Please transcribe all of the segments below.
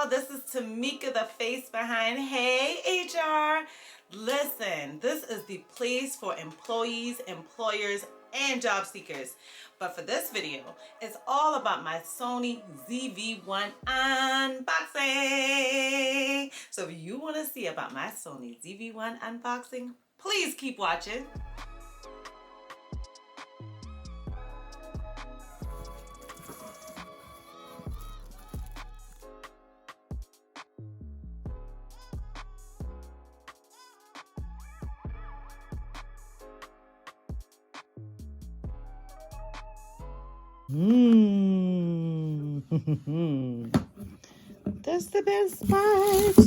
y'all. This is Tamika, the face behind Hey HR. Listen, this is the place for employees, employers, and job seekers. But for this video, it's all about my Sony ZV-1 unboxing. So if you want to see about my Sony ZV-1 unboxing, please keep watching. That's the best part.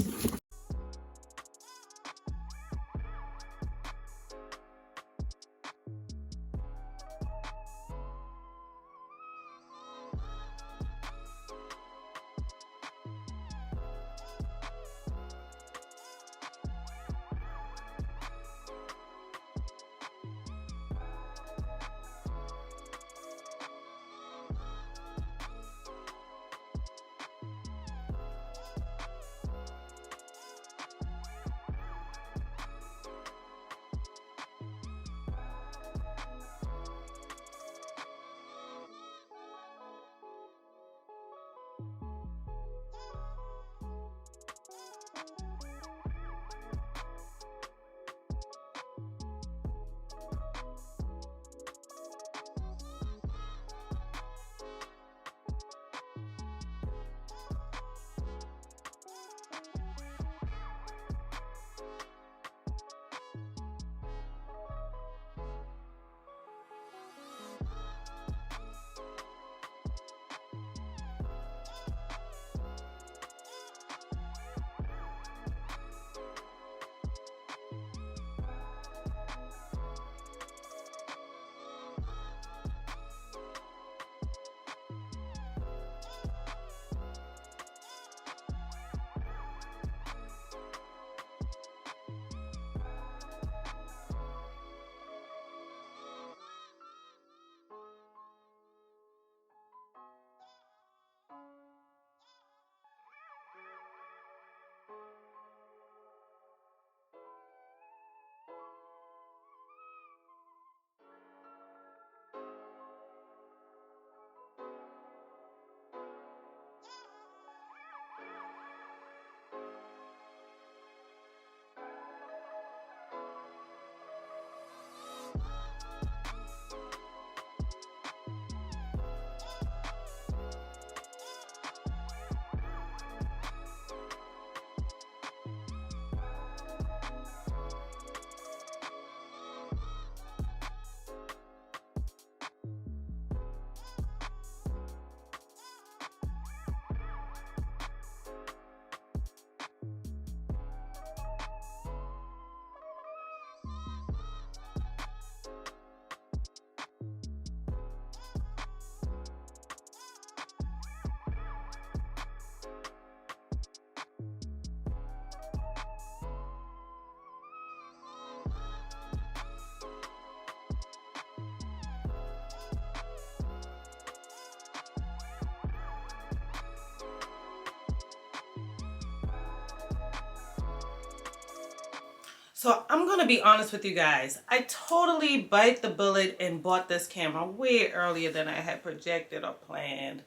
So I'm going to be honest with you guys. I totally bite the bullet and bought this camera way earlier than I had projected or planned.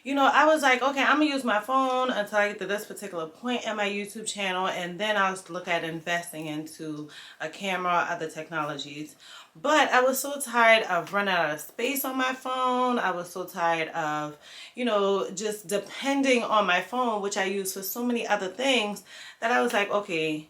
You know, I was like, okay, I'm going to use my phone until I get to this particular point in my YouTube channel, and then I'll look at investing into a camera or other technologies. But I was so tired of running out of space on my phone. I was so tired of, you know, just depending on my phone, which I use for so many other things, that I was like, okay,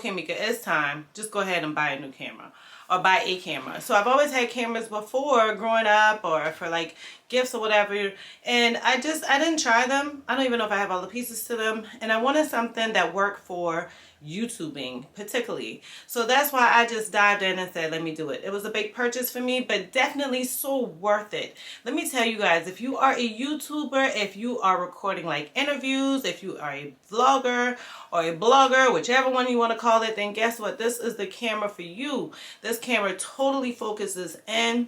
Mika, it's time. Just go ahead and buy a new camera or buy a camera. So I've always had cameras before growing up or for like gifts or whatever. And I didn't try them. I don't even know if I have all the pieces to them. And I wanted something that worked for YouTubing particularly. So that's why I just dived in and said, let me do it. It was a big purchase for me, but definitely so worth it. Let me tell you guys, if you are a YouTuber, if you are recording like interviews, if you are a vlogger or a blogger, whichever one you want to call it, then guess what? This is the camera for you. This camera totally focuses in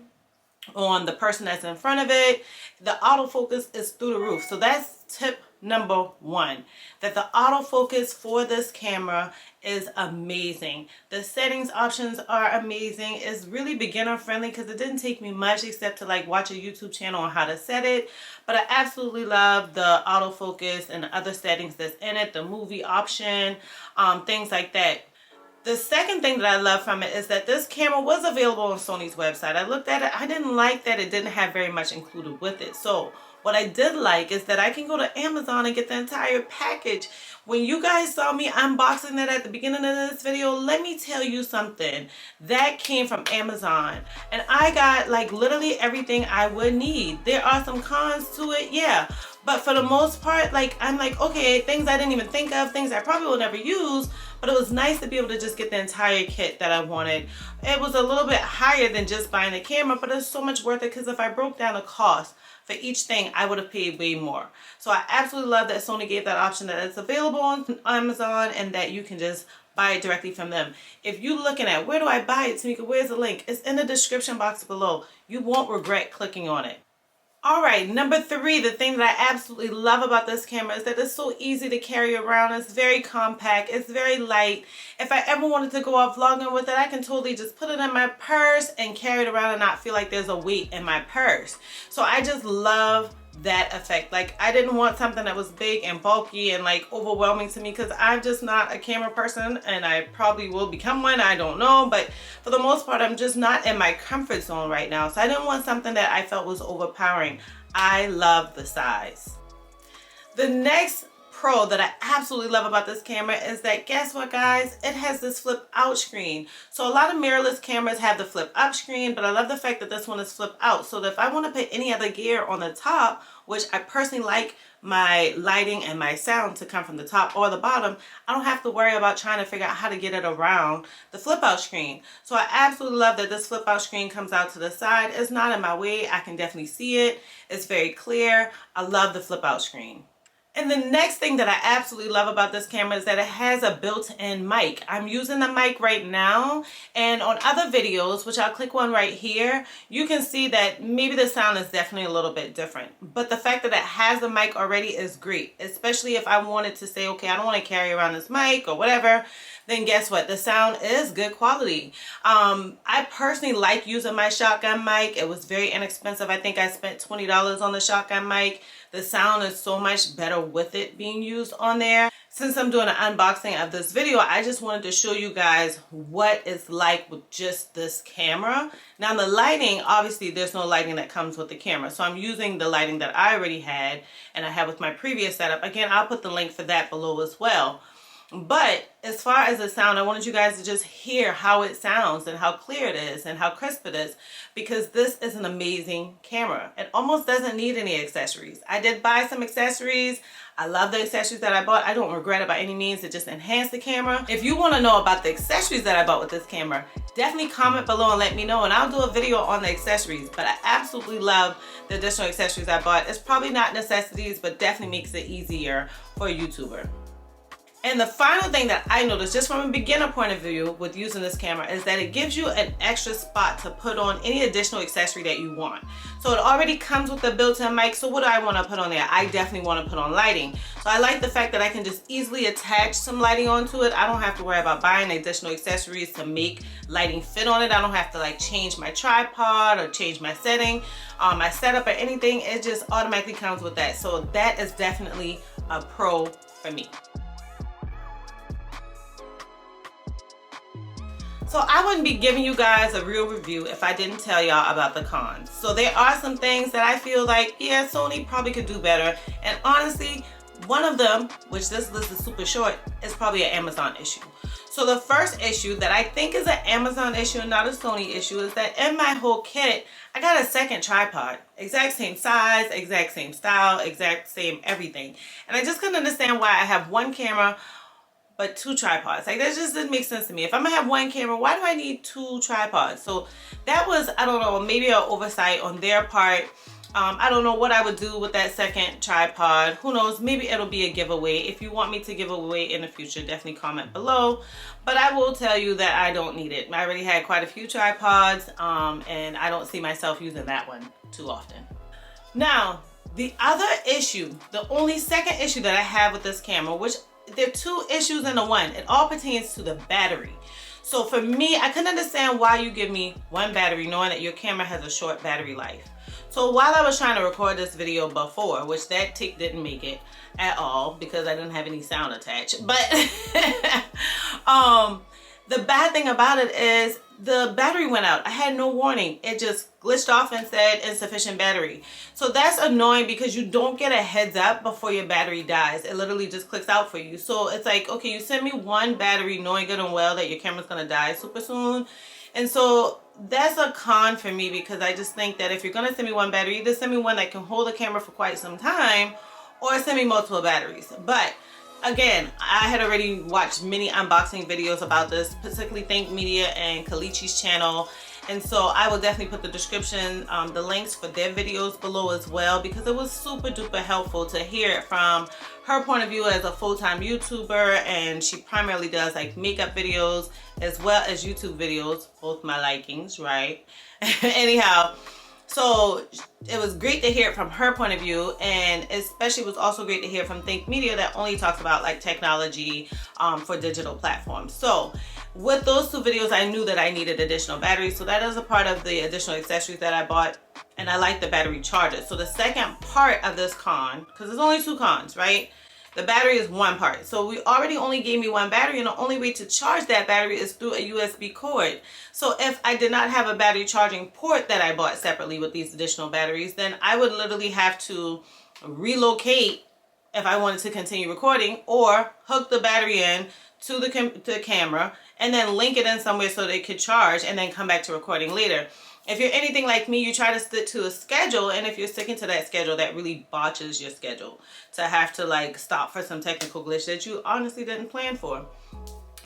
on the person that's in front of it. The autofocus is through the roof. So that's tip number one, that the autofocus for this camera is amazing. The settings options are amazing. It's really beginner friendly because it didn't take me much except to like watch a YouTube channel on how to set it. But I absolutely love the autofocus and the other settings that's in it, the movie option, things like that. The second thing that I love from it is that this camera was available on Sony's website. I looked at it. I didn't like that it didn't have very much included with it. So what I did like is that I can go to Amazon and get the entire package. When you guys saw me unboxing that at the beginning of this video, let me tell you something. That came from Amazon. And I got like literally everything I would need. There are some cons to it, yeah. But for the most part, like I'm like, okay, things I didn't even think of, things I probably will never use. But it was nice to be able to just get the entire kit that I wanted. It was a little bit higher than just buying the camera, but it's so much worth it because if I broke down the cost for each thing, I would have paid way more. So I absolutely love that Sony gave that option, that it's available on Amazon and that you can just buy it directly from them. If you're looking at where do I buy it, Tamika, where's the link? It's in the description box below. You won't regret clicking on it. All right, number three, the thing that I absolutely love about this camera is that it's so easy to carry around. It's very compact. It's very light. If I ever wanted to go out vlogging with it, I can totally just put it in my purse and carry it around and not feel like there's a weight in my purse. So I just love that effect. Like I didn't want something that was big and bulky and like overwhelming to me because I'm just not a camera person and I probably will become one, I don't know, but for the most part I'm just not in my comfort zone right now. So I didn't want something that I felt was overpowering. I love the size. The next pro that I absolutely love about this camera is that, guess what guys, it has this flip out screen. So a lot of mirrorless cameras have the flip up screen, but I love the fact that this one is flip out, so that if I want to put any other gear on the top, which I personally like my lighting and my sound to come from the top or the bottom, I don't have to worry about trying to figure out how to get it around the flip out screen. So I absolutely love that this flip out screen comes out to the side. It's not in my way. I can definitely see it. It's very clear. I love the flip out screen. And the next thing that I absolutely love about this camera is that it has a built-in mic. I'm using the mic right now, and on other videos, which I'll click one right here, you can see that maybe the sound is definitely a little bit different. But the fact that it has a mic already is great, especially if I wanted to say, okay, I don't want to carry around this mic or whatever, then guess what? The sound is good quality. I personally like using my shotgun mic. It was very inexpensive. I think I spent $20 on the shotgun mic. The sound is so much better with it being used on there. Since I'm doing an unboxing of this video, I just wanted to show you guys what it's like with just this camera. Now the lighting, obviously there's no lighting that comes with the camera. So I'm using the lighting that I already had and I had with my previous setup. Again, I'll put the link for that below as well. But as far as the sound, I wanted you guys to just hear how it sounds and how clear it is and how crisp it is, because this is an amazing camera. It almost doesn't need any accessories. I did buy some accessories. I love the accessories that I bought. I don't regret it by any means. It just enhanced the camera. If you want to know about the accessories that I bought with this camera, definitely comment below and let me know, and I'll do a video on the accessories. But I absolutely love the additional accessories I bought. It's probably not necessities, but definitely makes it easier for a YouTuber. And the final thing that I noticed, just from a beginner point of view with using this camera, is that it gives you an extra spot to put on any additional accessory that you want. So it already comes with a built-in mic, so what do I want to put on there? I definitely want to put on lighting. So I like the fact that I can just easily attach some lighting onto it. I don't have to worry about buying additional accessories to make lighting fit on it. I don't have to like change my tripod or change my setting, my setup or anything. It just automatically comes with that. So that is definitely a pro for me. So I wouldn't be giving you guys a real review if I didn't tell y'all about the cons. So there are some things that I feel like, yeah, Sony probably could do better. And honestly, one of them, which this list is super short, is probably an Amazon issue. So the first issue that I think is an Amazon issue and not a Sony issue is that in my whole kit, I got a second tripod. Exact same size, exact same style, exact same everything. And I just couldn't understand why I have one camera but two tripods. Like, that just didn't make sense to me. If I'm gonna have one camera, why do I need two tripods? So that was, I don't know, maybe an oversight on their part. I don't know what I would do with that second tripod. Who knows? Maybe it'll be a giveaway. If you want me to give away in the future, definitely comment below. But I will tell you that I don't need it. I already had quite a few tripods, and I don't see myself using that one too often. Now, The other issue, the only second issue that I have with this camera, which there are two issues in the one, it all pertains to the battery. So for me, I couldn't understand why you give me one battery knowing that your camera has a short battery life. So while I was trying to record this video before, which that tick didn't make it at all because I didn't have any sound attached, but the bad thing about it is the battery went out. I had no warning. It just glitched off and said insufficient battery. So that's annoying because you don't get a heads up before your battery dies. It literally just clicks out for you. So it's like, okay, you send me one battery knowing good and well that your camera's gonna die super soon. And so that's a con for me because I just think that if you're gonna send me one battery, either send me one that can hold the camera for quite some time or send me multiple batteries. But again, I had already watched many unboxing videos about this, particularly Think Media and Kelechi's channel. And so I will definitely put the description, the links for their videos below as well, because it was super duper helpful to hear it from her point of view as a full-time YouTuber. And she primarily does like makeup videos as well as YouTube videos, both my likings, right? Anyhow, so it was great to hear it from her point of view, and especially it was also great to hear from Think Media that only talks about like technology for digital platforms. So with those two videos, I knew that I needed additional batteries. So that is a part of the additional accessories that I bought, and I like the battery charger. So the second part of this con, because there's only two cons, right? The battery is one part. So we already only gave me one battery, and the only way to charge that battery is through a USB cord. So if I did not have a battery charging port that I bought separately with these additional batteries, then I would literally have to relocate if I wanted to continue recording, or hook the battery in to the camera and then link it in somewhere so they could charge and then come back to recording later. If you're anything like me, you try to stick to a schedule, and if you're sticking to that schedule, that really botches your schedule to have to like stop for some technical glitch that you honestly didn't plan for.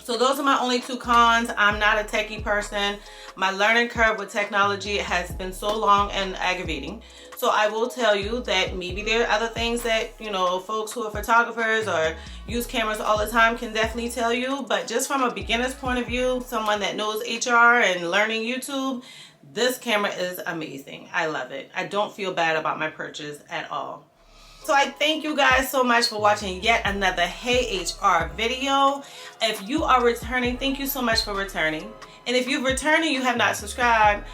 So those are my only two cons. I'm not a techie person. My learning curve with technology has been so long and aggravating. So I will tell you that maybe there are other things that, you know, folks who are photographers or use cameras all the time can definitely tell you. But just from a beginner's point of view, someone that knows HR and learning YouTube, this camera is amazing. I love it. I don't feel bad about my purchase at all. So I thank you guys so much for watching yet another Hey HR video. If you are returning, thank you so much for returning. And if you've returned and you have not subscribed,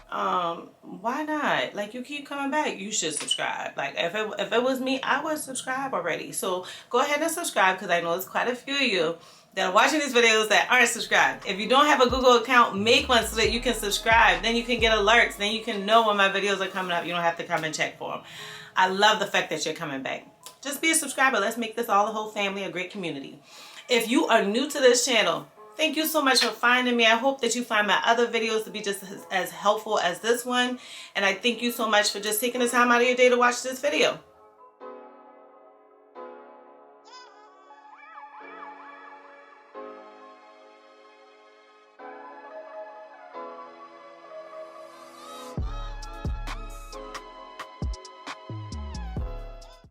why not? Like, you keep coming back, you should subscribe. Like, if it was me, I would subscribe already. So go ahead and subscribe, because I know there's quite a few of you that are watching these videos that aren't subscribed. If you don't have a Google account, make one so that you can subscribe. Then you can get alerts. Then you can know when my videos are coming up. You don't have to come and check for them. I love the fact that you're coming back. Just be a subscriber. Let's make this all, the whole family, a great community. If you are new to this channel, thank you so much for finding me. I hope that you find my other videos to be just as helpful as this one. And I thank you so much for just taking the time out of your day to watch this video.